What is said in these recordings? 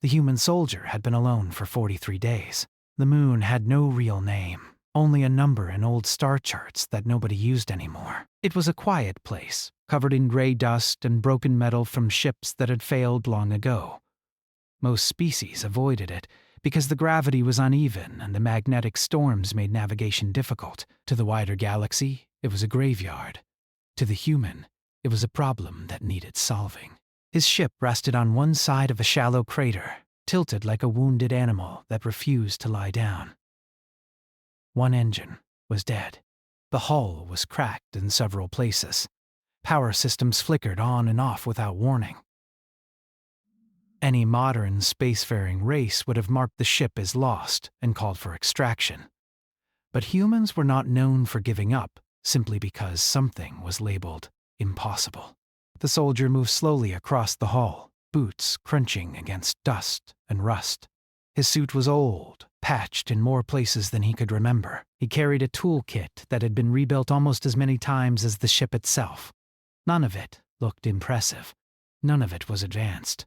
The human soldier had been alone for 43 days. The moon had no real name, only a number in old star charts that nobody used anymore. It was a quiet place, covered in gray dust and broken metal from ships that had failed long ago. Most species avoided it because the gravity was uneven and the magnetic storms made navigation difficult. To the wider galaxy, it was a graveyard. To the human, it was a problem that needed solving. His ship rested on one side of a shallow crater, tilted like a wounded animal that refused to lie down. One engine was dead. The hull was cracked in several places. Power systems flickered on and off without warning. Any modern spacefaring race would have marked the ship as lost and called for extraction. But humans were not known for giving up simply because something was labeled impossible. The soldier moved slowly across the hull, boots crunching against dust and rust. His suit was old, patched in more places than he could remember. He carried a toolkit that had been rebuilt almost as many times as the ship itself. None of it looked impressive. None of it was advanced.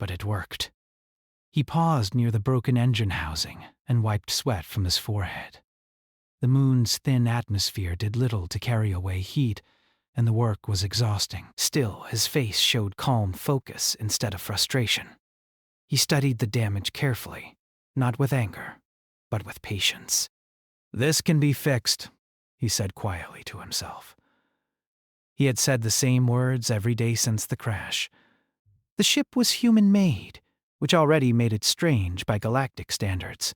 But it worked. He paused near the broken engine housing and wiped sweat from his forehead. The moon's thin atmosphere did little to carry away heat, and the work was exhausting. Still, his face showed calm focus instead of frustration. He studied the damage carefully, not with anger, but with patience. "This can be fixed," he said quietly to himself. He had said the same words every day since the crash. The ship was human-made, which already made it strange by galactic standards.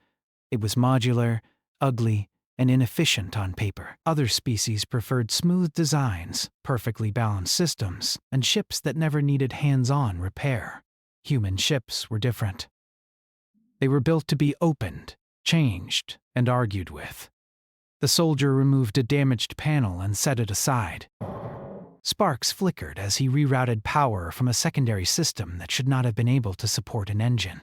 It was modular, ugly, and inefficient on paper. Other species preferred smooth designs, perfectly balanced systems, and ships that never needed hands-on repair. Human ships were different. They were built to be opened, changed, and argued with. The soldier removed a damaged panel and set it aside. Sparks flickered as he rerouted power from a secondary system that should not have been able to support an engine.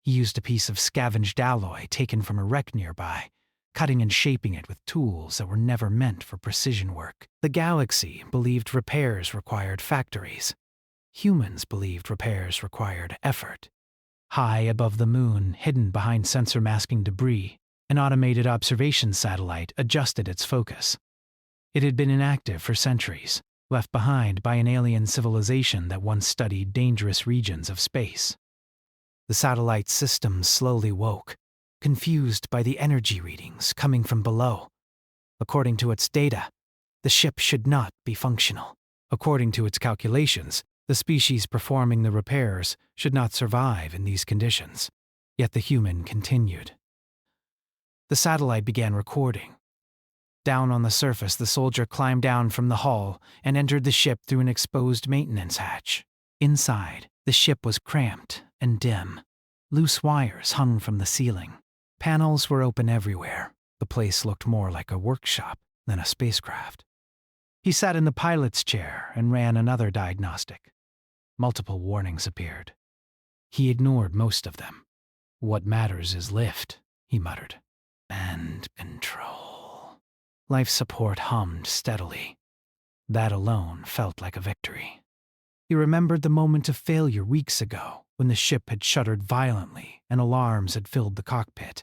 He used a piece of scavenged alloy taken from a wreck nearby, cutting and shaping it with tools that were never meant for precision work. The galaxy believed repairs required factories. Humans believed repairs required effort. High above the moon, hidden behind sensor-masking debris, an automated observation satellite adjusted its focus. It had been inactive for centuries, left behind by an alien civilization that once studied dangerous regions of space. The satellite's systems slowly woke, confused by the energy readings coming from below. According to its data, the ship should not be functional. According to its calculations, the species performing the repairs should not survive in these conditions. Yet the human continued. The satellite began recording. Down on the surface, the soldier climbed down from the hull and entered the ship through an exposed maintenance hatch. Inside, the ship was cramped and dim. Loose wires hung from the ceiling. Panels were open everywhere. The place looked more like a workshop than a spacecraft. He sat in the pilot's chair and ran another diagnostic. Multiple warnings appeared. He ignored most of them. "What matters is lift," he muttered. "And control." Life support hummed steadily. That alone felt like a victory. He remembered the moment of failure weeks ago, when the ship had shuddered violently and alarms had filled the cockpit.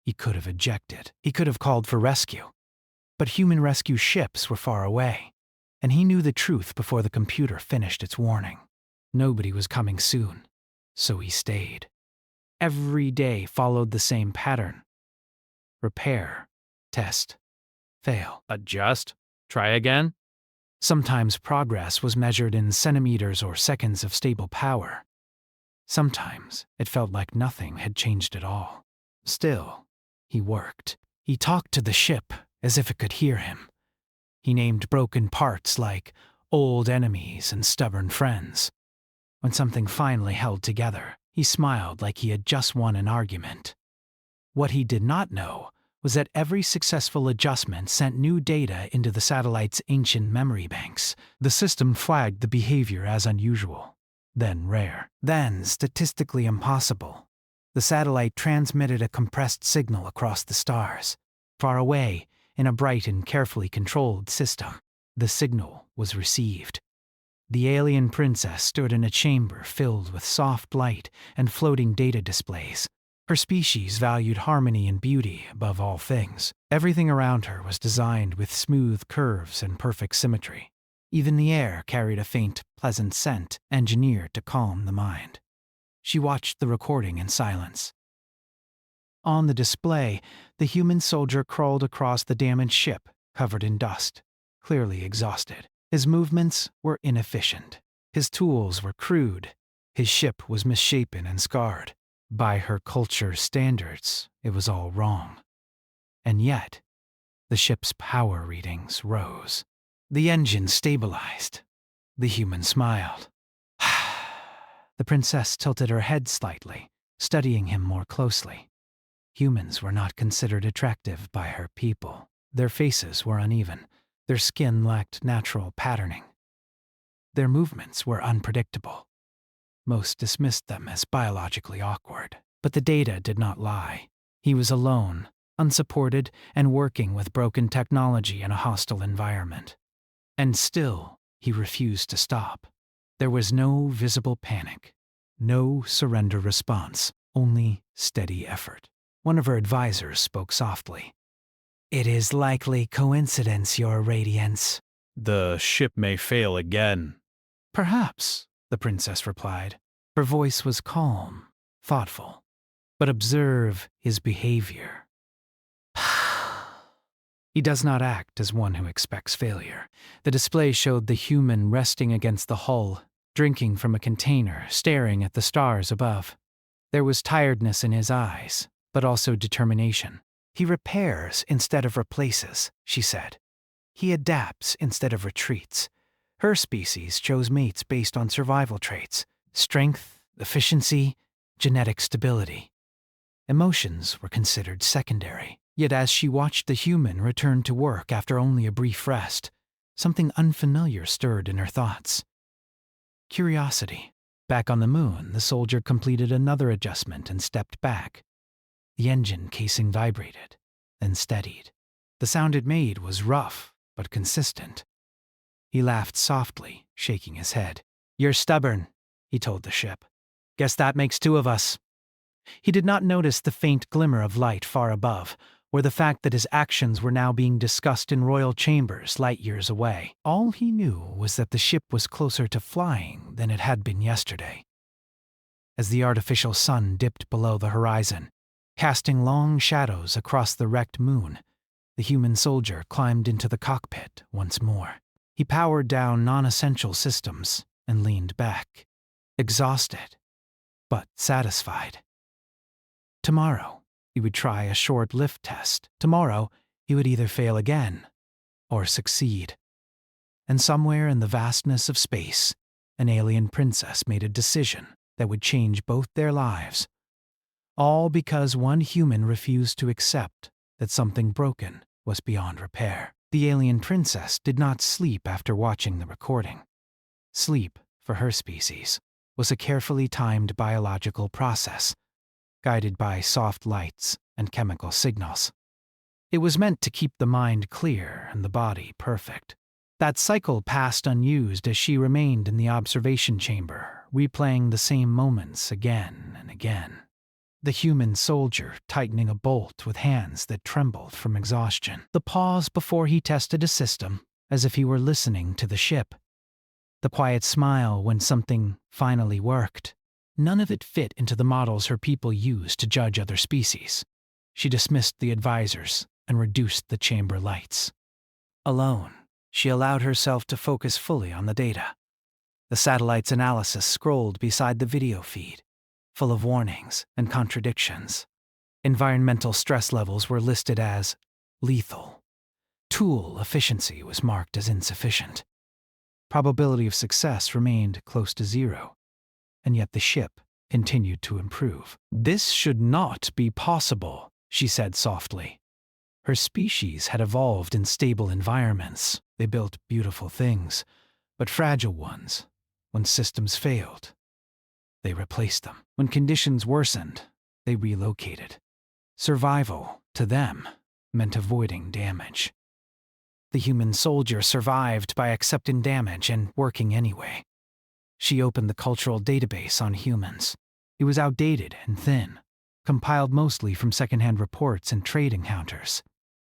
He could have ejected. He could have called for rescue. But human rescue ships were far away, and he knew the truth before the computer finished its warning. Nobody was coming soon, so he stayed. Every day followed the same pattern. Repair, test, fail. Adjust, try again. Sometimes progress was measured in centimeters or seconds of stable power. Sometimes it felt like nothing had changed at all. Still, he worked. He talked to the ship as if it could hear him. He named broken parts like old enemies and stubborn friends. When something finally held together, he smiled like he had just won an argument. What he did not know was that every successful adjustment sent new data into the satellite's ancient memory banks. The system flagged the behavior as unusual, then rare, then statistically impossible. The satellite transmitted a compressed signal across the stars, far away in a bright and carefully controlled system. The signal was received. The alien princess stood in a chamber filled with soft light and floating data displays. Her species valued harmony and beauty above all things. Everything around her was designed with smooth curves and perfect symmetry. Even the air carried a faint, pleasant scent, engineered to calm the mind. She watched the recording in silence. On the display, the human soldier crawled across the damaged ship, covered in dust, clearly exhausted. His movements were inefficient. His tools were crude. His ship was misshapen and scarred. By her culture's standards, it was all wrong. And yet, the ship's power readings rose. The engine stabilized. The human smiled. The princess tilted her head slightly, studying him more closely. Humans were not considered attractive by her people. Their faces were uneven. Their skin lacked natural patterning. Their movements were unpredictable. Most dismissed them as biologically awkward. But the data did not lie. He was alone, unsupported, and working with broken technology in a hostile environment. And still, he refused to stop. There was no visible panic, no surrender response, only steady effort. One of her advisors spoke softly. "It is likely coincidence, Your Radiance." "The ship may fail again." "Perhaps," the princess replied. Her voice was calm, thoughtful. "But observe his behavior. He does not act as one who expects failure." The display showed the human resting against the hull, drinking from a container, staring at the stars above. There was tiredness in his eyes, but also determination. "He repairs instead of replaces," she said. "He adapts instead of retreats." Her species chose mates based on survival traits: strength, efficiency, genetic stability. Emotions were considered secondary. Yet as she watched the human return to work after only a brief rest, something unfamiliar stirred in her thoughts. Curiosity. Back on the moon, the soldier completed another adjustment and stepped back. The engine casing vibrated, then steadied. The sound it made was rough, but consistent. He laughed softly, shaking his head. "You're stubborn," he told the ship. "Guess that makes two of us." He did not notice the faint glimmer of light far above, or the fact that his actions were now being discussed in royal chambers light years away. All he knew was that the ship was closer to flying than it had been yesterday. As the artificial sun dipped below the horizon, casting long shadows across the wrecked moon, the human soldier climbed into the cockpit once more. He powered down non-essential systems and leaned back, exhausted, but satisfied. Tomorrow, he would try a short lift test. Tomorrow, he would either fail again or succeed. And somewhere in the vastness of space, an alien princess made a decision that would change both their lives. All because one human refused to accept that something broken was beyond repair. The alien princess did not sleep after watching the recording. Sleep, for her species, was a carefully timed biological process, guided by soft lights and chemical signals. It was meant to keep the mind clear and the body perfect. That cycle passed unused as she remained in the observation chamber, replaying the same moments again and again. The human soldier tightening a bolt with hands that trembled from exhaustion. The pause before he tested a system, as if he were listening to the ship. The quiet smile when something finally worked. None of it fit into the models her people used to judge other species. She dismissed the advisors and reduced the chamber lights. Alone, she allowed herself to focus fully on the data. The satellite's analysis scrolled beside the video feed, full of warnings and contradictions. Environmental stress levels were listed as lethal. Tool efficiency was marked as insufficient. Probability of success remained close to zero, and yet the ship continued to improve. "This should not be possible," she said softly. Her species had evolved in stable environments. They built beautiful things, but fragile ones. When systems failed, they replaced them. When conditions worsened, they relocated. Survival, to them, meant avoiding damage. The human soldier survived by accepting damage and working anyway. She opened the cultural database on humans. It was outdated and thin, compiled mostly from secondhand reports and trade encounters.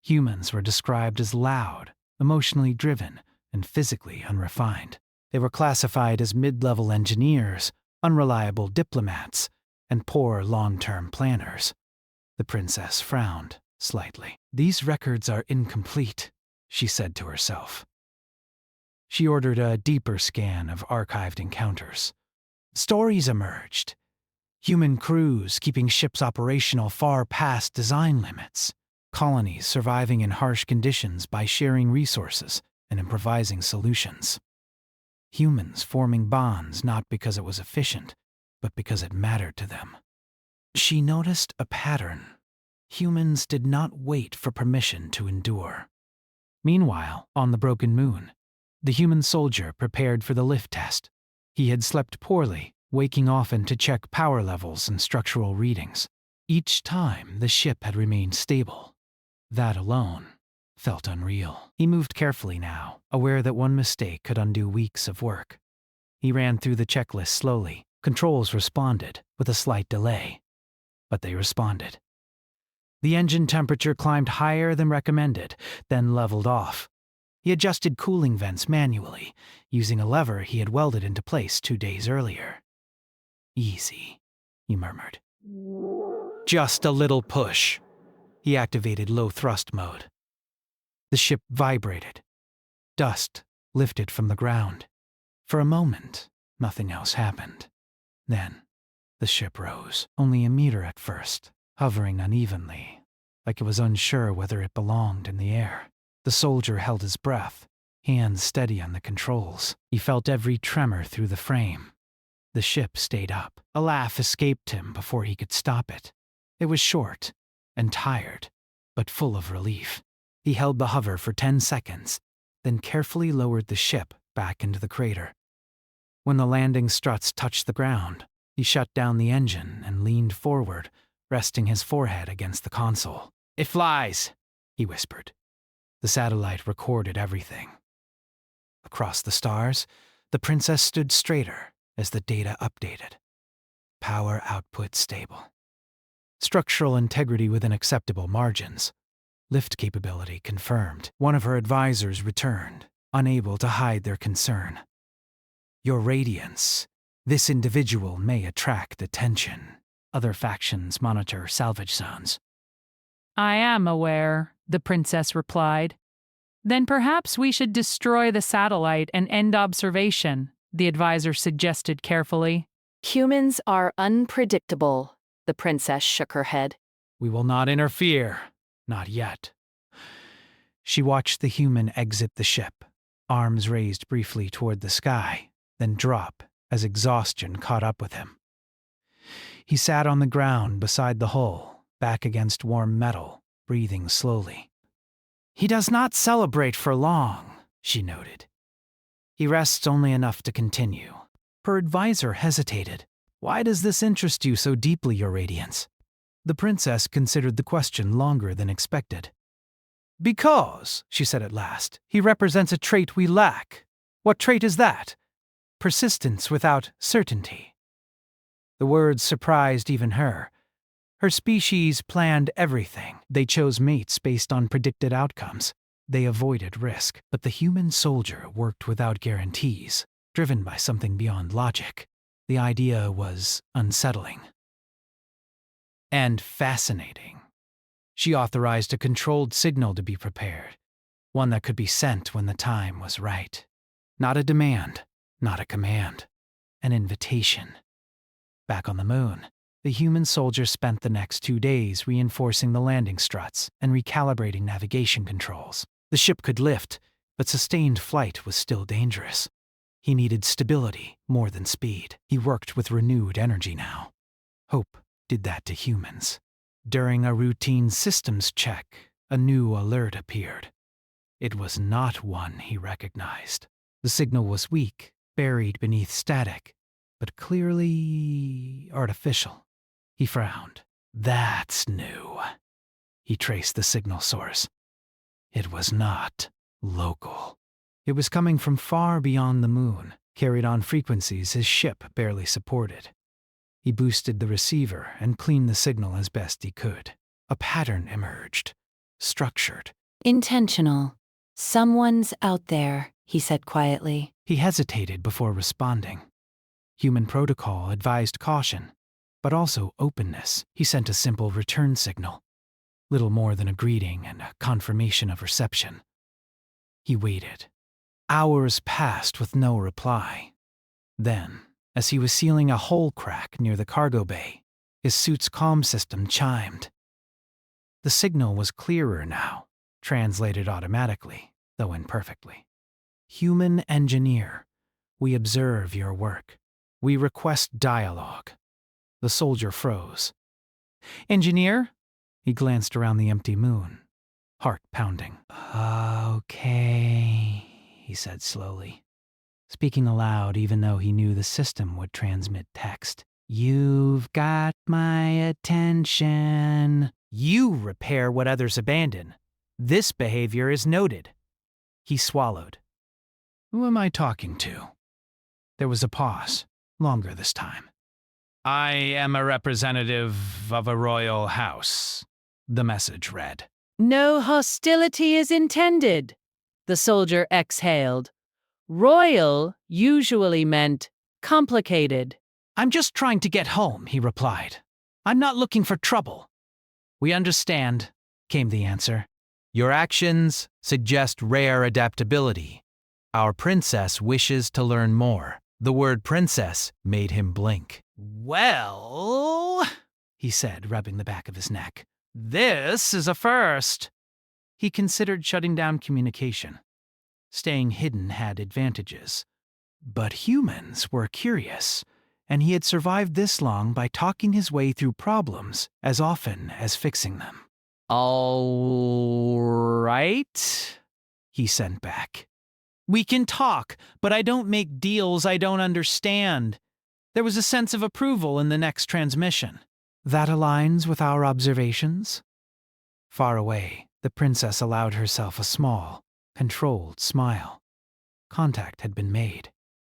Humans were described as loud, emotionally driven, and physically unrefined. They were classified as mid-level engineers, unreliable diplomats, and poor long-term planners. The princess frowned slightly. "These records are incomplete," she said to herself. She ordered a deeper scan of archived encounters. Stories emerged. Human crews keeping ships operational far past design limits. Colonies surviving in harsh conditions by sharing resources and improvising solutions. Humans forming bonds not because it was efficient, but because it mattered to them. She noticed a pattern. Humans did not wait for permission to endure. Meanwhile, on the broken moon, the human soldier prepared for the lift test. He had slept poorly, waking often to check power levels and structural readings. Each time, the ship had remained stable. That alone felt unreal. He moved carefully now, aware that one mistake could undo weeks of work. He ran through the checklist slowly. Controls responded, with a slight delay. But they responded. The engine temperature climbed higher than recommended, then leveled off. He adjusted cooling vents manually, using a lever he had welded into place 2 days earlier. "Easy," he murmured. "Just a little push." He activated low thrust mode. The ship vibrated. Dust lifted from the ground. For a moment, nothing else happened. Then, the ship rose, only a meter at first, hovering unevenly, like it was unsure whether it belonged in the air. The soldier held his breath, hands steady on the controls. He felt every tremor through the frame. The ship stayed up. A laugh escaped him before he could stop it. It was short and tired, but full of relief. He held the hover for 10 seconds, then carefully lowered the ship back into the crater. When the landing struts touched the ground, he shut down the engine and leaned forward, resting his forehead against the console. "It flies," he whispered. The satellite recorded everything. Across the stars, the princess stood straighter as the data updated. Power output stable. Structural integrity within acceptable margins. Lift capability confirmed. One of her advisors returned, unable to hide their concern. "Your radiance. This individual may attract attention." Other factions monitor salvage zones. "I am aware," the princess replied. "Then perhaps we should destroy the satellite and end observation," the advisor suggested carefully. "Humans are unpredictable," the princess shook her head. "We will not interfere. Not yet." She watched the human exit the ship, arms raised briefly toward the sky, then drop as exhaustion caught up with him. He sat on the ground beside the hull, back against warm metal, breathing slowly. "He does not celebrate for long," she noted. "He rests only enough to continue." Her advisor hesitated. "Why does this interest you so deeply, Your Radiance?" The princess considered the question longer than expected. "Because," she said at last, "he represents a trait we lack." "What trait is that?" "Persistence without certainty." The words surprised even her. Her species planned everything. They chose mates based on predicted outcomes. They avoided risk. But the human soldier worked without guarantees, driven by something beyond logic. The idea was unsettling. And fascinating. She authorized a controlled signal to be prepared, one that could be sent when the time was right. Not a demand, not a command, an invitation. Back on the moon, the human soldier spent the next 2 days reinforcing the landing struts and recalibrating navigation controls. The ship could lift, but sustained flight was still dangerous. He needed stability more than speed. He worked with renewed energy now. Hope did that to humans. During a routine systems check, a new alert appeared. It was not one he recognized. The signal was weak, buried beneath static, but clearly artificial. He frowned. "That's new." He traced the signal source. It was not local. It was coming from far beyond the moon, carried on frequencies his ship barely supported. He boosted the receiver and cleaned the signal as best he could. A pattern emerged, structured. Intentional. Someone's out there, he said quietly. He hesitated before responding. Human protocol advised caution, but also openness. He sent a simple return signal, little more than a greeting and a confirmation of reception. He waited. Hours passed with no reply. Then, as he was sealing a hole crack near the cargo bay, his suit's comm system chimed. The signal was clearer now, translated automatically, though imperfectly. Human engineer, we observe your work. We request dialogue. The soldier froze. Engineer? He glanced around the empty moon, heart pounding. Okay, he said slowly, speaking aloud even though he knew the system would transmit text. You've got my attention. You repair what others abandon. This behavior is noted. He swallowed. Who am I talking to? There was a pause, longer this time. I am a representative of a royal house, the message read. No hostility is intended, the soldier exhaled. Royal usually meant complicated. I'm just trying to get home, he replied. I'm not looking for trouble. We understand, came the answer. Your actions suggest rare adaptability. Our princess wishes to learn more. The word princess made him blink. Well, he said, rubbing the back of his neck. This is a first. He considered shutting down communication. Staying hidden had advantages. But humans were curious, and he had survived this long by talking his way through problems as often as fixing them. All right, he sent back. We can talk, but I don't make deals I don't understand. There was a sense of approval in the next transmission. That aligns with our observations? Far away, the princess allowed herself a small, controlled smile. Contact had been made,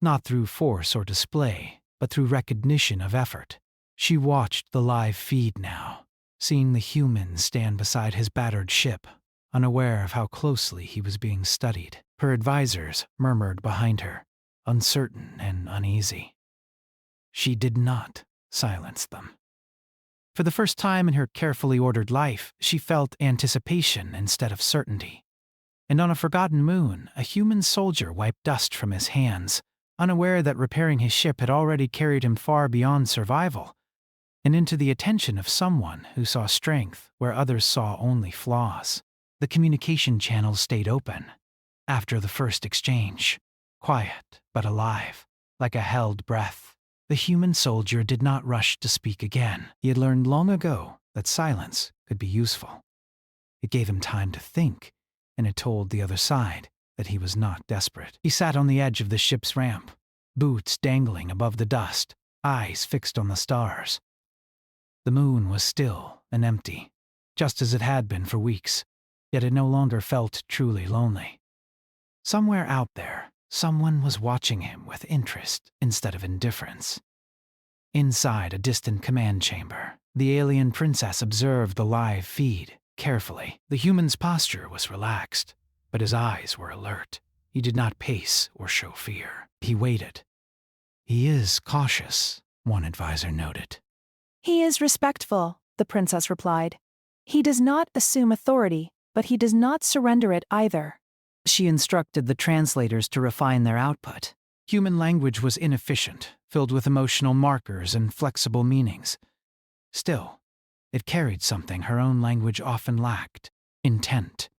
not through force or display, but through recognition of effort. She watched the live feed now, seeing the human stand beside his battered ship, unaware of how closely he was being studied. Her advisors murmured behind her, uncertain and uneasy. She did not silence them. For the first time in her carefully ordered life, she felt anticipation instead of certainty. And on a forgotten moon, a human soldier wiped dust from his hands, unaware that repairing his ship had already carried him far beyond survival, and into the attention of someone who saw strength where others saw only flaws. The communication channels stayed open. After the first exchange, quiet but alive, like a held breath, the human soldier did not rush to speak again. He had learned long ago that silence could be useful. It gave him time to think, and it told the other side that he was not desperate. He sat on the edge of the ship's ramp, boots dangling above the dust, eyes fixed on the stars. The moon was still and empty, just as it had been for weeks, yet it no longer felt truly lonely. Somewhere out there, someone was watching him with interest instead of indifference. Inside a distant command chamber, the alien princess observed the live feed carefully. The human's posture was relaxed, but his eyes were alert. He did not pace or show fear. He waited. He is cautious, one advisor noted. He is respectful, the princess replied. He does not assume authority, but he does not surrender it either. She instructed the translators to refine their output. Human language was inefficient, filled with emotional markers and flexible meanings. Still, it carried something her own language often lacked: intent.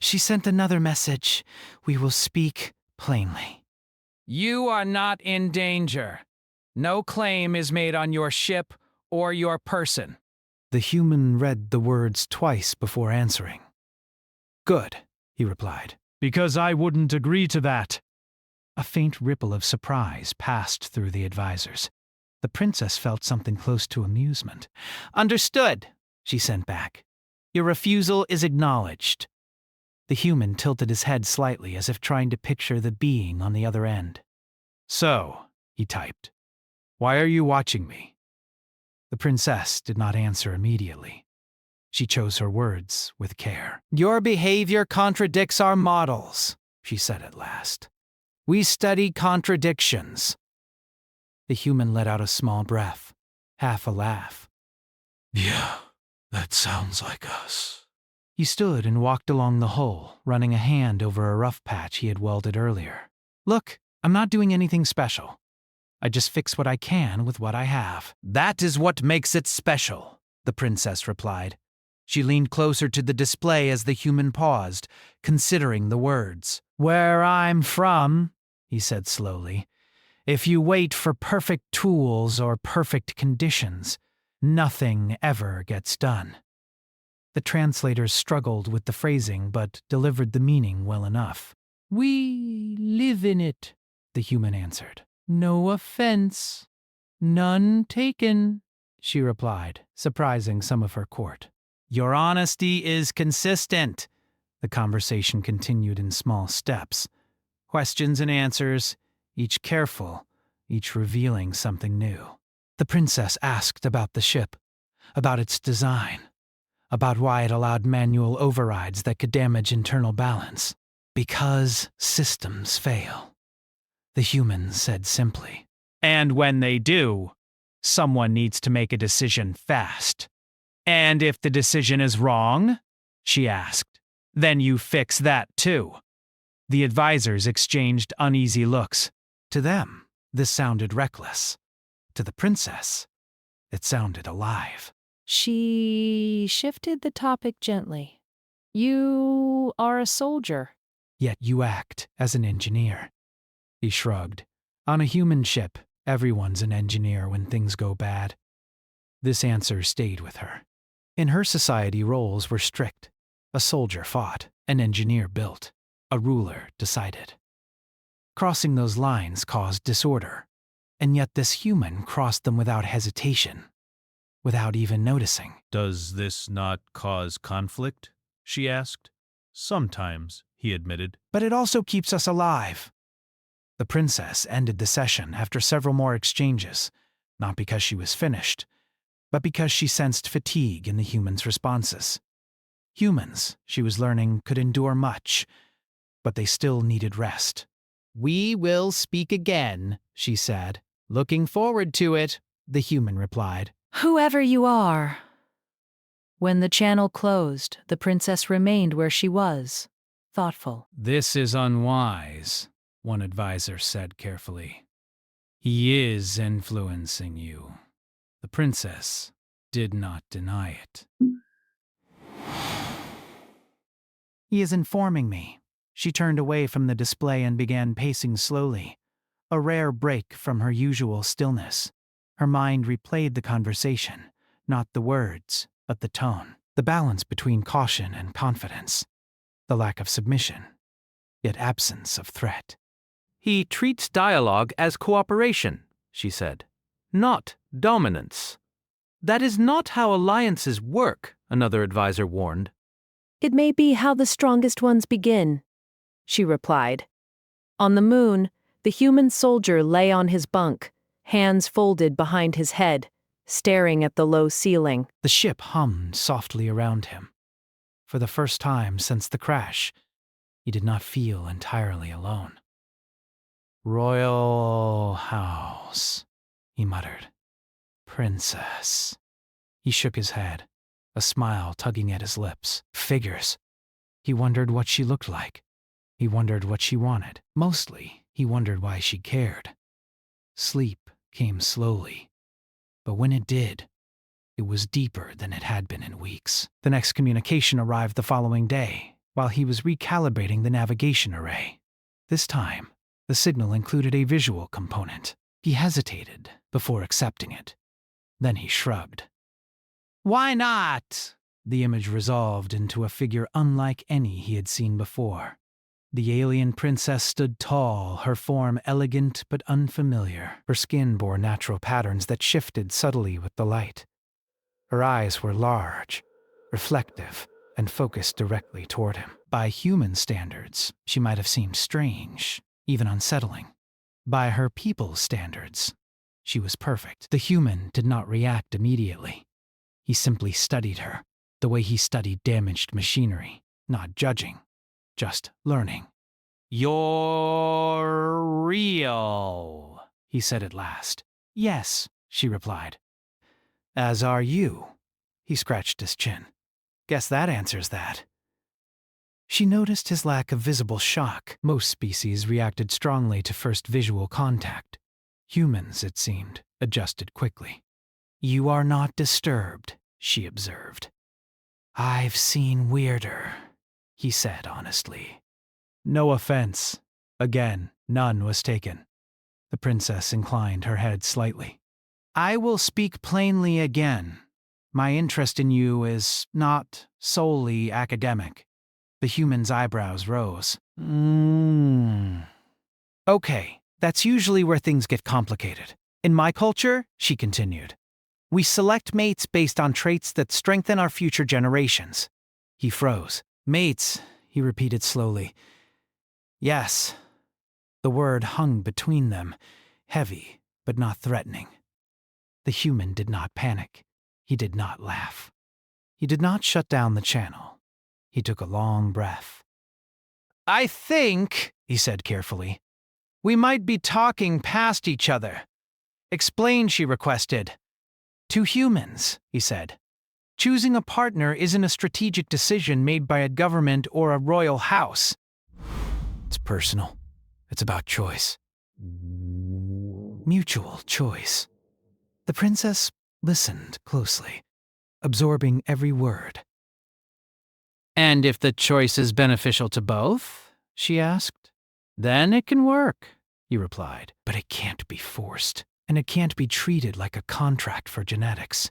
She sent another message. We will speak plainly. You are not in danger. No claim is made on your ship or your person. The human read the words twice before answering. Good, he replied. Because I wouldn't agree to that. A faint ripple of surprise passed through the advisors. The princess felt something close to amusement. Understood, she sent back. Your refusal is acknowledged. The human tilted his head slightly as if trying to picture the being on the other end. "So," he typed, "why are you watching me?" The princess did not answer immediately. She chose her words with care. "Your behavior contradicts our models," she said at last. "We study contradictions." The human let out a small breath, half a laugh. "Yeah, that sounds like us." He stood and walked along the hull, running a hand over a rough patch he had welded earlier. "Look, I'm not doing anything special. I just fix what I can with what I have." "That is what makes it special," the princess replied. She leaned closer to the display as the human paused, considering the words. "Where I'm from," he said slowly, "if you wait for perfect tools or perfect conditions, nothing ever gets done." The translators struggled with the phrasing but delivered the meaning well enough. "We live in it," the human answered. "No offense. None taken," she replied, surprising some of her court. "Your honesty is consistent." The conversation continued in small steps. Questions and answers, each careful, each revealing something new. The princess asked about the ship, about its design, about why it allowed manual overrides that could damage internal balance. "Because systems fail," the human said simply. "And when they do, someone needs to make a decision fast. And if the decision is wrong," she asked, "then you fix that too." The advisors exchanged uneasy looks. To them, this sounded reckless. To the princess, it sounded alive. She shifted the topic gently. "You are a soldier." "Yet you act as an engineer." He shrugged. "On a human ship, everyone's an engineer when things go bad." This answer stayed with her. In her society, roles were strict. A soldier fought, an engineer built, a ruler decided. Crossing those lines caused disorder, and yet this human crossed them without hesitation, without even noticing. "Does this not cause conflict?" she asked. "Sometimes," he admitted. "But it also keeps us alive." The princess ended the session after several more exchanges, not because she was finished, but because she sensed fatigue in the human's responses. Humans, she was learning, could endure much, but they still needed rest. "We will speak again," she said. "Looking forward to it," the human replied. "Whoever you are." When the channel closed, the princess remained where she was, thoughtful. "This is unwise," one advisor said carefully. "He is influencing you." The princess did not deny it. "He is informing me." She turned away from the display and began pacing slowly, a rare break from her usual stillness. Her mind replayed the conversation, not the words, but the tone, the balance between caution and confidence, the lack of submission, yet absence of threat. "He treats dialogue as cooperation," she said, "not dominance." "That is not how alliances work," another advisor warned. "It may be how the strongest ones begin," she replied. On the moon, the human soldier lay on his bunk, hands folded behind his head, staring at the low ceiling. The ship hummed softly around him. For the first time since the crash, he did not feel entirely alone. "Royal house," he muttered. "Princess." He shook his head, a smile tugging at his lips. Figures. He wondered what she looked like. He wondered what she wanted. Mostly, he wondered why she cared. Sleep came slowly, but when it did, it was deeper than it had been in weeks. The next communication arrived the following day, while he was recalibrating the navigation array. This time, the signal included a visual component. He hesitated before accepting it. Then he shrugged. "Why not?" The image resolved into a figure unlike any he had seen before. The alien princess stood tall, her form elegant but unfamiliar. Her skin bore natural patterns that shifted subtly with the light. Her eyes were large, reflective, and focused directly toward him. By human standards, she might have seemed strange, even unsettling. By her people's standards, she was perfect. The human did not react immediately. He simply studied her, the way he studied damaged machinery, not judging, just learning. "You're real," he said at last. Yes, she replied. As are you. He scratched his chin. Guess that answers that. She noticed his lack of visible shock. Most species reacted strongly to first visual contact. Humans, it seemed, adjusted quickly. You are not disturbed, she observed. I've seen weirder, he said honestly. No offense. Again, none was taken. The princess inclined her head slightly. I will speak plainly again. My interest in you is not solely academic. The human's eyebrows rose. Okay, that's usually where things get complicated. In my culture, she continued, we select mates based on traits that strengthen our future generations. He froze. Mates, he repeated slowly. Yes. The word hung between them, heavy but not threatening. The human did not panic. He did not laugh. He did not shut down the channel. He took a long breath. I think, he said carefully, we might be talking past each other. Explain, she requested. To humans, he said. Choosing a partner isn't a strategic decision made by a government or a royal house. It's personal. It's about choice. Mutual choice. The princess listened closely, absorbing every word. And if the choice is beneficial to both, she asked, then it can work, he replied. But it can't be forced, and it can't be treated like a contract for genetics.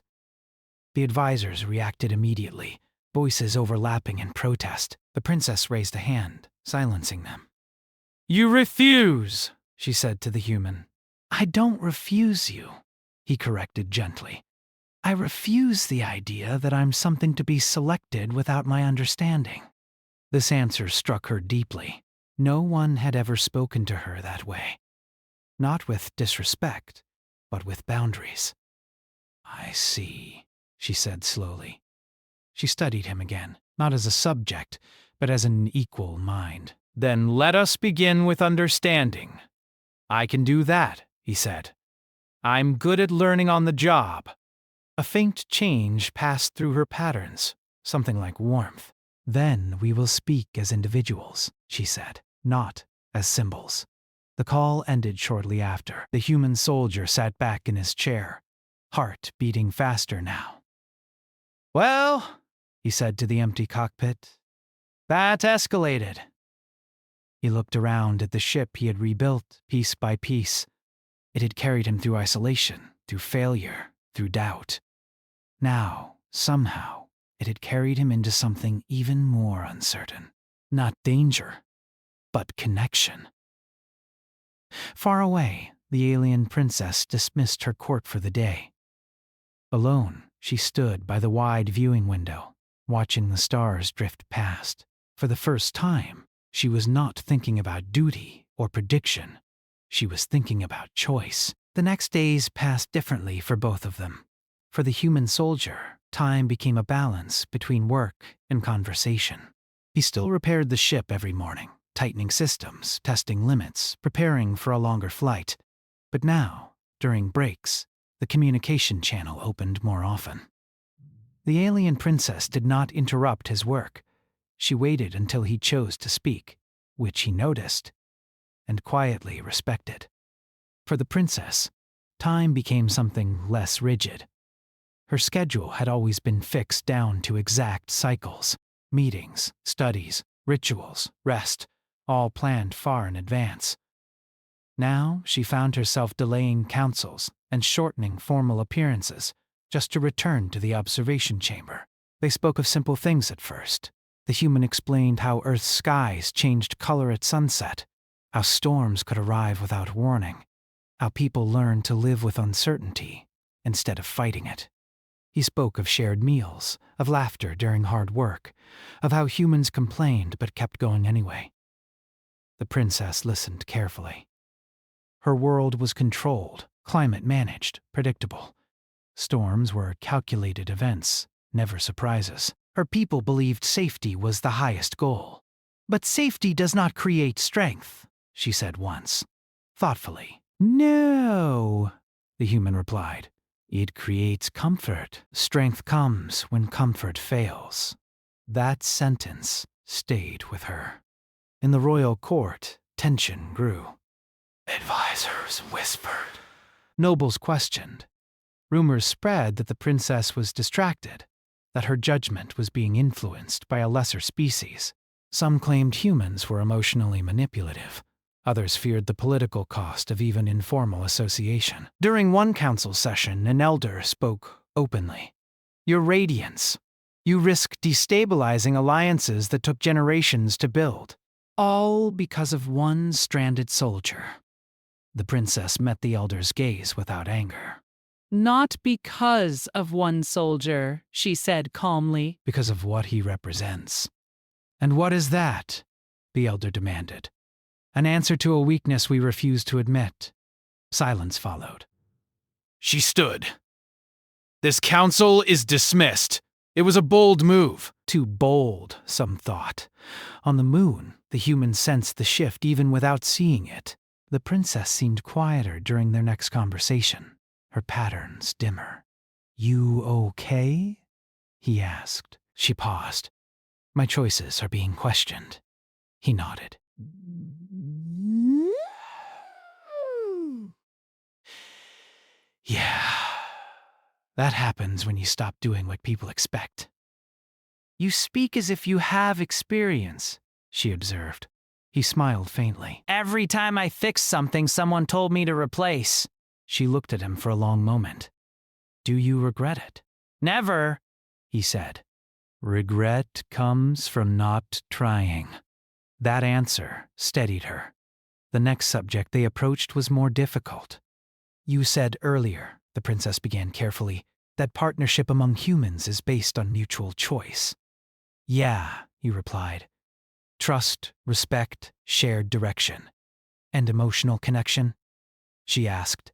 The advisors reacted immediately, voices overlapping in protest. The princess raised a hand, silencing them. You refuse, she said to the human. I don't refuse you, he corrected gently. I refuse the idea that I'm something to be selected without my understanding. This answer struck her deeply. No one had ever spoken to her that way. Not with disrespect, but with boundaries. I see, she said slowly. She studied him again, not as a subject, but as an equal mind. Then let us begin with understanding. I can do that, he said. I'm good at learning on the job. A faint change passed through her patterns, something like warmth. Then we will speak as individuals, she said, not as symbols. The call ended shortly after. The human soldier sat back in his chair, heart beating faster now. Well, he said to the empty cockpit, that escalated. He looked around at the ship he had rebuilt piece by piece. It had carried him through isolation, through failure, through doubt. Now, somehow, it had carried him into something even more uncertain. Not danger, but connection. Far away, the alien princess dismissed her court for the day. Alone, she stood by the wide viewing window, watching the stars drift past. For the first time, she was not thinking about duty or prediction. She was thinking about choice. The next days passed differently for both of them. For the human soldier, time became a balance between work and conversation. He still repaired the ship every morning, tightening systems, testing limits, preparing for a longer flight. But now, during breaks, the communication channel opened more often. The alien princess did not interrupt his work. She waited until he chose to speak, which he noticed, and quietly respected. For the princess, time became something less rigid. Her schedule had always been fixed down to exact cycles, meetings, studies, rituals, rest, all planned far in advance. Now she found herself delaying councils and shortening formal appearances just to return to the observation chamber. They spoke of simple things at first. The human explained how Earth's skies changed color at sunset, how storms could arrive without warning, how people learned to live with uncertainty instead of fighting it. He spoke of shared meals, of laughter during hard work, of how humans complained but kept going anyway. The princess listened carefully. Her world was controlled, climate managed, predictable. Storms were calculated events, never surprises. Her people believed safety was the highest goal. But safety does not create strength, she said once, thoughtfully. No, the human replied. It creates comfort. Strength comes when comfort fails. That sentence stayed with her. In the royal court, tension grew. Advisors whispered. Nobles questioned. Rumors spread that the princess was distracted, that her judgment was being influenced by a lesser species. Some claimed humans were emotionally manipulative. Others feared the political cost of even informal association. During one council session, an elder spoke openly. Your radiance. You risk destabilizing alliances that took generations to build. All because of one stranded soldier. The princess met the elder's gaze without anger. Not because of one soldier, she said calmly. Because of what he represents. And what is that? The elder demanded. An answer to a weakness we refuse to admit. Silence followed. She stood. This council is dismissed. It was a bold move. Too bold, some thought. On the moon, the humans sensed the shift even without seeing it. The princess seemed quieter during their next conversation, her patterns dimmer. You okay? He asked. She paused. My choices are being questioned. He nodded. Yeah. That happens when you stop doing what people expect. You speak as if you have experience, she observed. He smiled faintly. Every time I fixed something someone told me to replace. She looked at him for a long moment. Do you regret it? Never, he said. Regret comes from not trying. That answer steadied her. The next subject they approached was more difficult. You said earlier, the princess began carefully, that partnership among humans is based on mutual choice. Yeah, he replied. Trust, respect, shared direction. And emotional connection? She asked.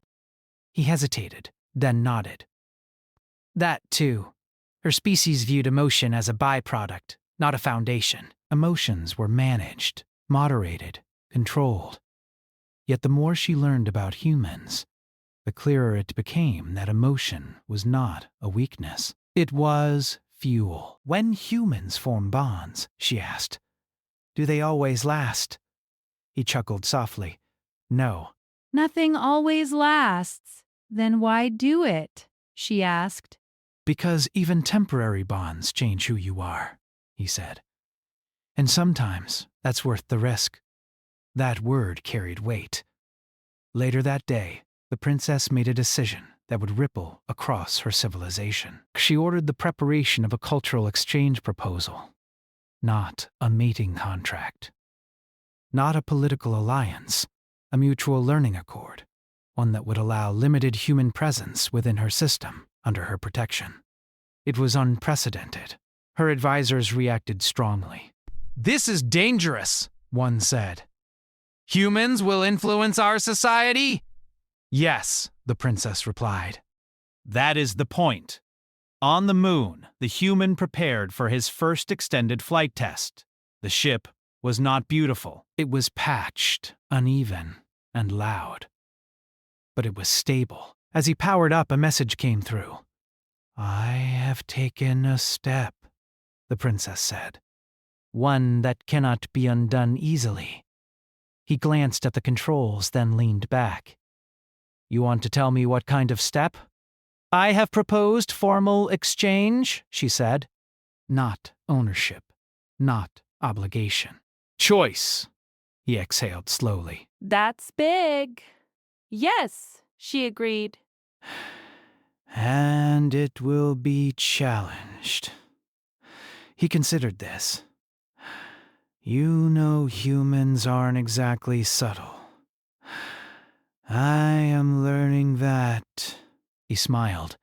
He hesitated, then nodded. That too. Her species viewed emotion as a byproduct, not a foundation. Emotions were managed, moderated, controlled. Yet the more she learned about humans, the clearer it became that emotion was not a weakness. It was fuel. When humans form bonds, she asked, do they always last? He chuckled softly. No. Nothing always lasts. Then why do it? She asked. Because even temporary bonds change who you are, he said. And sometimes that's worth the risk. That word carried weight. Later that day, the princess made a decision that would ripple across her civilization. She ordered the preparation of a cultural exchange proposal, not a mating contract. Not a political alliance, a mutual learning accord, one that would allow limited human presence within her system under her protection. It was unprecedented. Her advisors reacted strongly. This is dangerous, one said. Humans will influence our society? Yes, the princess replied. That is the point. On the moon, the human prepared for his first extended flight test. The ship was not beautiful. It was patched, uneven, and loud. But it was stable. As he powered up, a message came through. I have taken a step, the princess said. One that cannot be undone easily. He glanced at the controls, then leaned back. You want to tell me what kind of step? I have proposed formal exchange, she said. Not ownership, not obligation. Choice, he exhaled slowly. That's big. Yes, she agreed. And it will be challenged. He considered this. You know humans aren't exactly subtle. I am learning that. He smiled.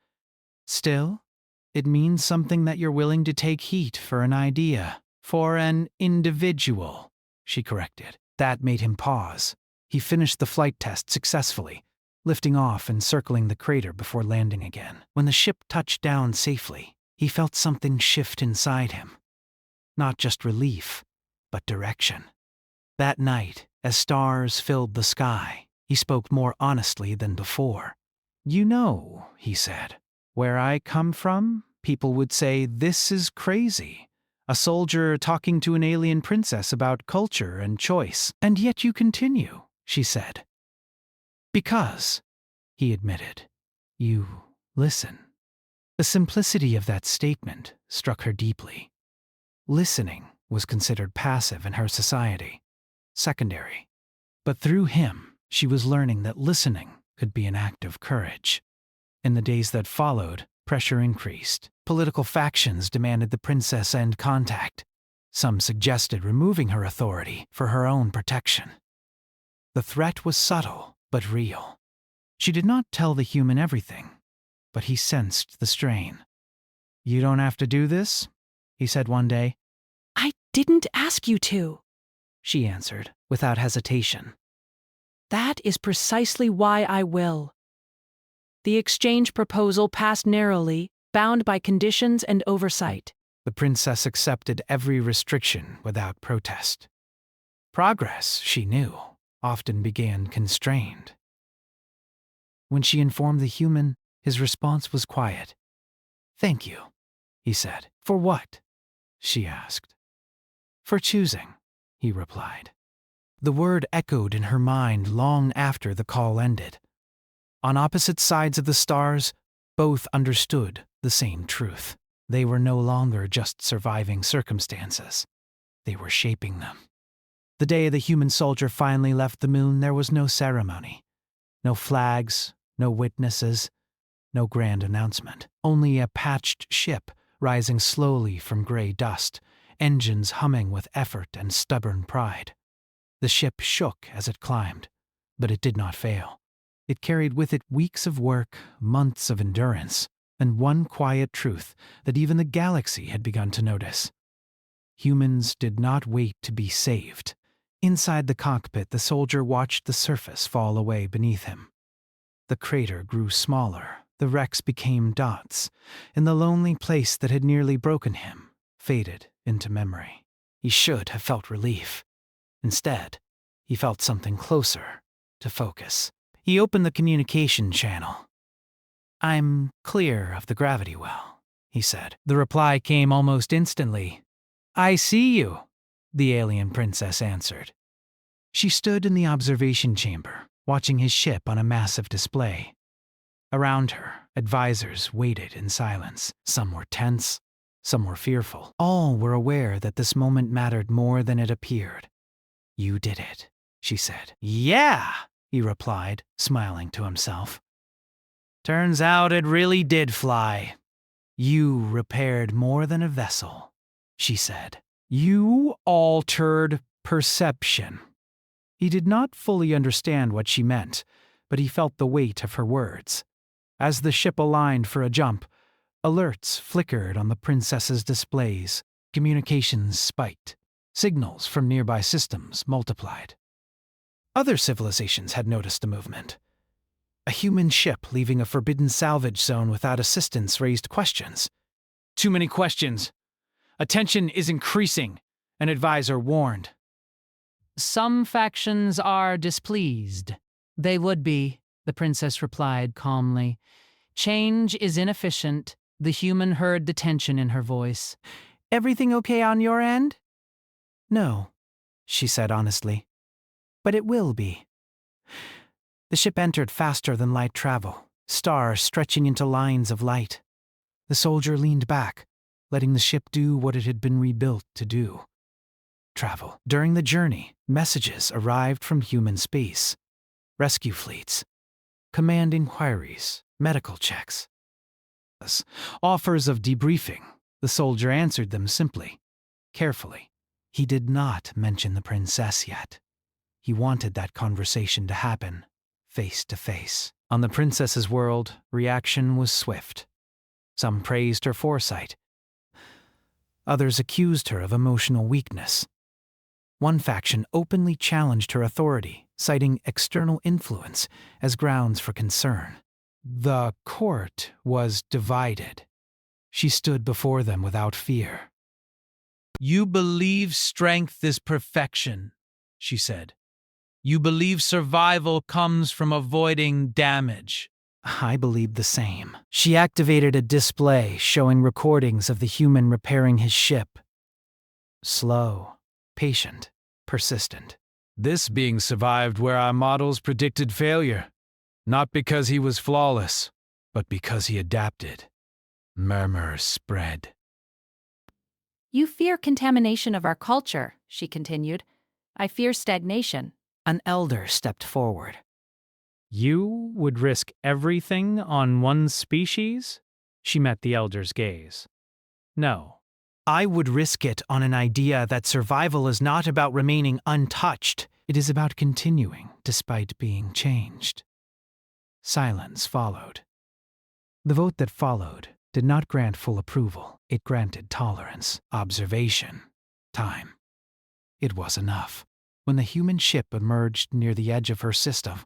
Still, It means something that you're willing to take heat for an idea, for an individual, she corrected. That made him pause. He finished the flight test successfully, lifting off and circling the crater before landing again. When the ship touched down safely, he felt something shift inside him. Not just relief, but direction. That night, as stars filled the sky, he spoke more honestly than before. "You know," he said, "where I come from, people would say this is crazy. A soldier talking to an alien princess about culture and choice. And yet you continue," she said. "Because," he admitted, "you listen." The simplicity of that statement struck her deeply. Listening was considered passive in her society, secondary. But through him, she was learning that listening could be an act of courage. In the days that followed, pressure increased. Political factions demanded the princess end contact. Some suggested removing her authority for her own protection. The threat was subtle, but real. She did not tell the human everything, but he sensed the strain. "You don't have to do this," he said one day. "I didn't ask you to," she answered, without hesitation. "That is precisely why I will." The exchange proposal passed narrowly, bound by conditions and oversight. The princess accepted every restriction without protest. Progress, she knew, often began constrained. When she informed the human, his response was quiet. "Thank you," he said. "For what?" she asked. "For choosing," he replied. The word echoed in her mind long after the call ended. On opposite sides of the stars, both understood the same truth. They were no longer just surviving circumstances. They were shaping them. The day the human soldier finally left the moon, there was no ceremony. No flags, no witnesses, no grand announcement. Only a patched ship rising slowly from gray dust, engines humming with effort and stubborn pride. The ship shook as it climbed, but it did not fail. It carried with it weeks of work, months of endurance, and one quiet truth that even the galaxy had begun to notice. Humans did not wait to be saved. Inside the cockpit, the soldier watched the surface fall away beneath him. The crater grew smaller, the wrecks became dots, and the lonely place that had nearly broken him faded into memory. He should have felt relief. Instead, he felt something closer to focus. He opened the communication channel. "I'm clear of the gravity well," he said. The reply came almost instantly. "I see you," the alien princess answered. She stood in the observation chamber, watching his ship on a massive display. Around her, advisors waited in silence. Some were tense, some were fearful. All were aware that this moment mattered more than it appeared. "You did it," she said. "Yeah," he replied, smiling to himself. "Turns out it really did fly." "You repaired more than a vessel," she said. "You altered perception." He did not fully understand what she meant, but he felt the weight of her words. As the ship aligned for a jump, alerts flickered on the princess's displays. Communications spiked. Signals from nearby systems multiplied. Other civilizations had noticed the movement. A human ship leaving a forbidden salvage zone without assistance raised questions. "Too many questions. Attention is increasing," an advisor warned. Some factions are displeased. They would be, the princess replied calmly. Change is inefficient. The human heard the tension in her voice. "Everything okay on your end?" "No," she said honestly. "But it will be." The ship entered faster than light travel, stars stretching into lines of light. The soldier leaned back, letting the ship do what it had been rebuilt to do. Travel. During the journey, messages arrived from human space. Rescue fleets, command inquiries, medical checks. Offers of debriefing. The soldier answered them simply, carefully. He did not mention the princess yet. He wanted that conversation to happen, face to face. On the princess's world, reaction was swift. Some praised her foresight. Others accused her of emotional weakness. One faction openly challenged her authority, citing external influence as grounds for concern. The court was divided. She stood before them without fear. "You believe strength is perfection," she said. "You believe survival comes from avoiding damage." I believed the same. She activated a display showing recordings of the human repairing his ship. Slow, patient, persistent. This being survived where our models predicted failure, not because he was flawless, but because he adapted. Murmurs spread. You fear contamination of our culture, she continued. I fear stagnation. An elder stepped forward. "You would risk everything on one species?" She met the elder's gaze. "No." I would risk it on an idea that survival is not about remaining untouched. It is about continuing despite being changed. Silence followed. The vote that followed did not grant full approval. It granted tolerance, observation, time. It was enough. When the human ship emerged near the edge of her system,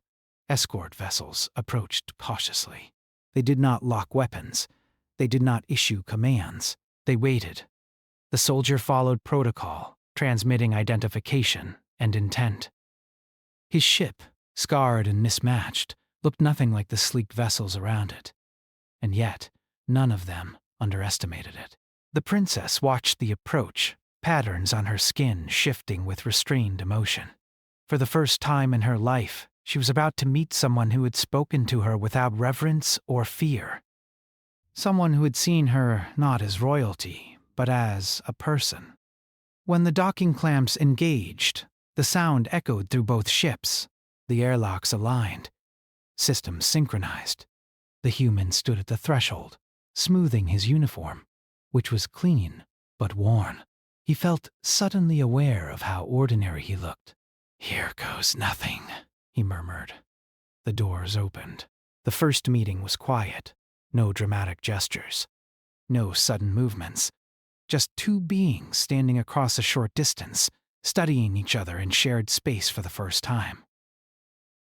escort vessels approached cautiously. They did not lock weapons. They did not issue commands. They waited. The soldier followed protocol, transmitting identification and intent. His ship, scarred and mismatched, looked nothing like the sleek vessels around it. And yet, none of them underestimated it. The princess watched the approach, patterns on her skin shifting with restrained emotion. For the first time in her life, she was about to meet someone who had spoken to her without reverence or fear. Someone who had seen her not as royalty, but as a person. When the docking clamps engaged, the sound echoed through both ships. The airlocks aligned. Systems synchronized. The human stood at the threshold, smoothing his uniform, which was clean but worn. He felt suddenly aware of how ordinary he looked. "Here goes nothing," he murmured. The doors opened. The first meeting was quiet. No dramatic gestures. No sudden movements. Just two beings standing across a short distance, studying each other in shared space for the first time.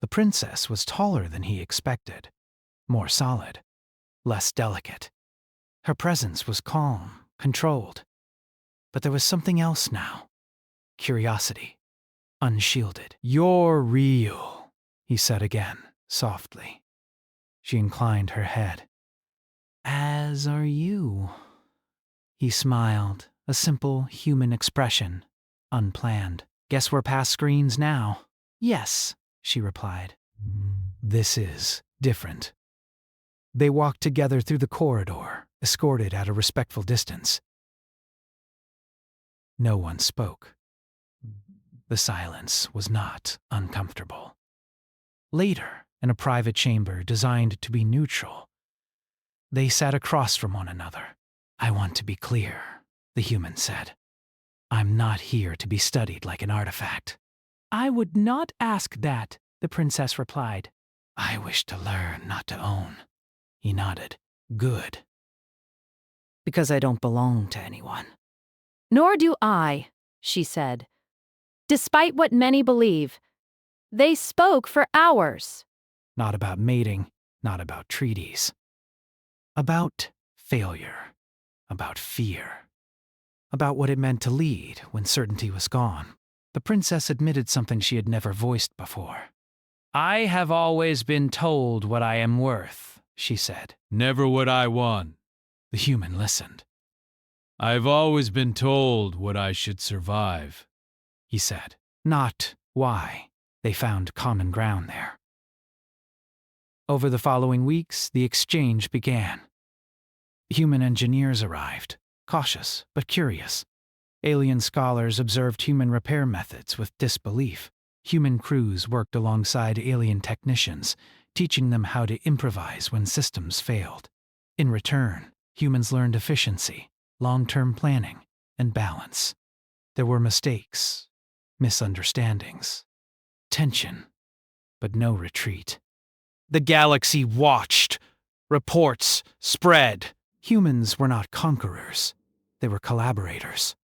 The princess was taller than he expected, more solid, less delicate. Her presence was calm, controlled. But there was something else now. Curiosity, unshielded. "You're real," he said again, softly. She inclined her head. "As are you." He smiled, a simple human expression, unplanned. "Guess we're past screens now." "Yes," she replied. "This is different." They walked together through the corridor, escorted at a respectful distance. No one spoke. The silence was not uncomfortable. Later, in a private chamber designed to be neutral, they sat across from one another. "I want to be clear," the human said. "I'm not here to be studied like an artifact." I would not ask that, the princess replied. "I wish to learn, not to own." He nodded. "Good. Because I don't belong to anyone." Nor do I, she said. Despite what many believe, they spoke for hours. Not about mating, not about treaties. About failure, about fear, about what it meant to lead when certainty was gone. The princess admitted something she had never voiced before. "I have always been told what I am worth," she said. Never what I want. The human listened. I've always been told what I should survive, he said. Not why. They found common ground there. Over the following weeks, the exchange began. Human engineers arrived, cautious but curious. Alien scholars observed human repair methods with disbelief. Human crews worked alongside alien technicians, teaching them how to improvise when systems failed. In return, humans learned efficiency, long-term planning, and balance. There were mistakes, misunderstandings, tension, but no retreat. The galaxy watched. Reports spread. Humans were not conquerors, they were collaborators.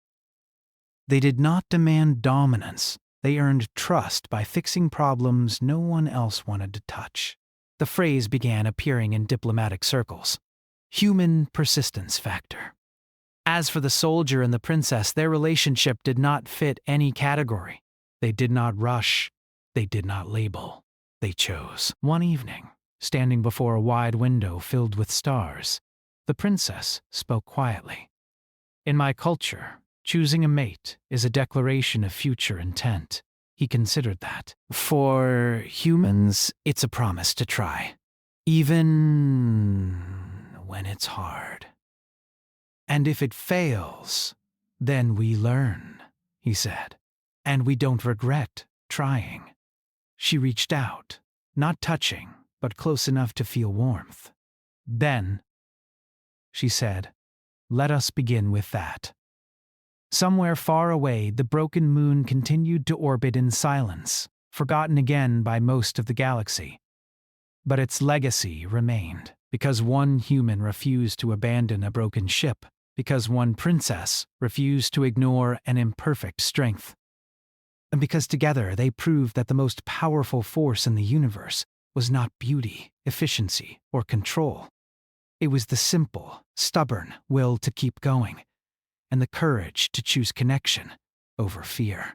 They did not demand dominance, they earned trust by fixing problems no one else wanted to touch. The phrase began appearing in diplomatic circles. Human persistence factor. As for the soldier and the princess, their relationship did not fit any category. They did not rush, they did not label. They chose. One evening, standing before a wide window filled with stars, the princess spoke quietly. In my culture, choosing a mate is a declaration of future intent. He considered that. For humans, it's a promise to try, even when it's hard. And if it fails, then we learn, he said, and we don't regret trying. She reached out, not touching, but close enough to feel warmth. Then, she said, let us begin with that. Somewhere far away, the broken moon continued to orbit in silence, forgotten again by most of the galaxy. But its legacy remained, because one human refused to abandon a broken ship, because one princess refused to ignore an imperfect strength. And because together they proved that the most powerful force in the universe was not beauty, efficiency, or control. It was the simple, stubborn will to keep going, and the courage to choose connection over fear.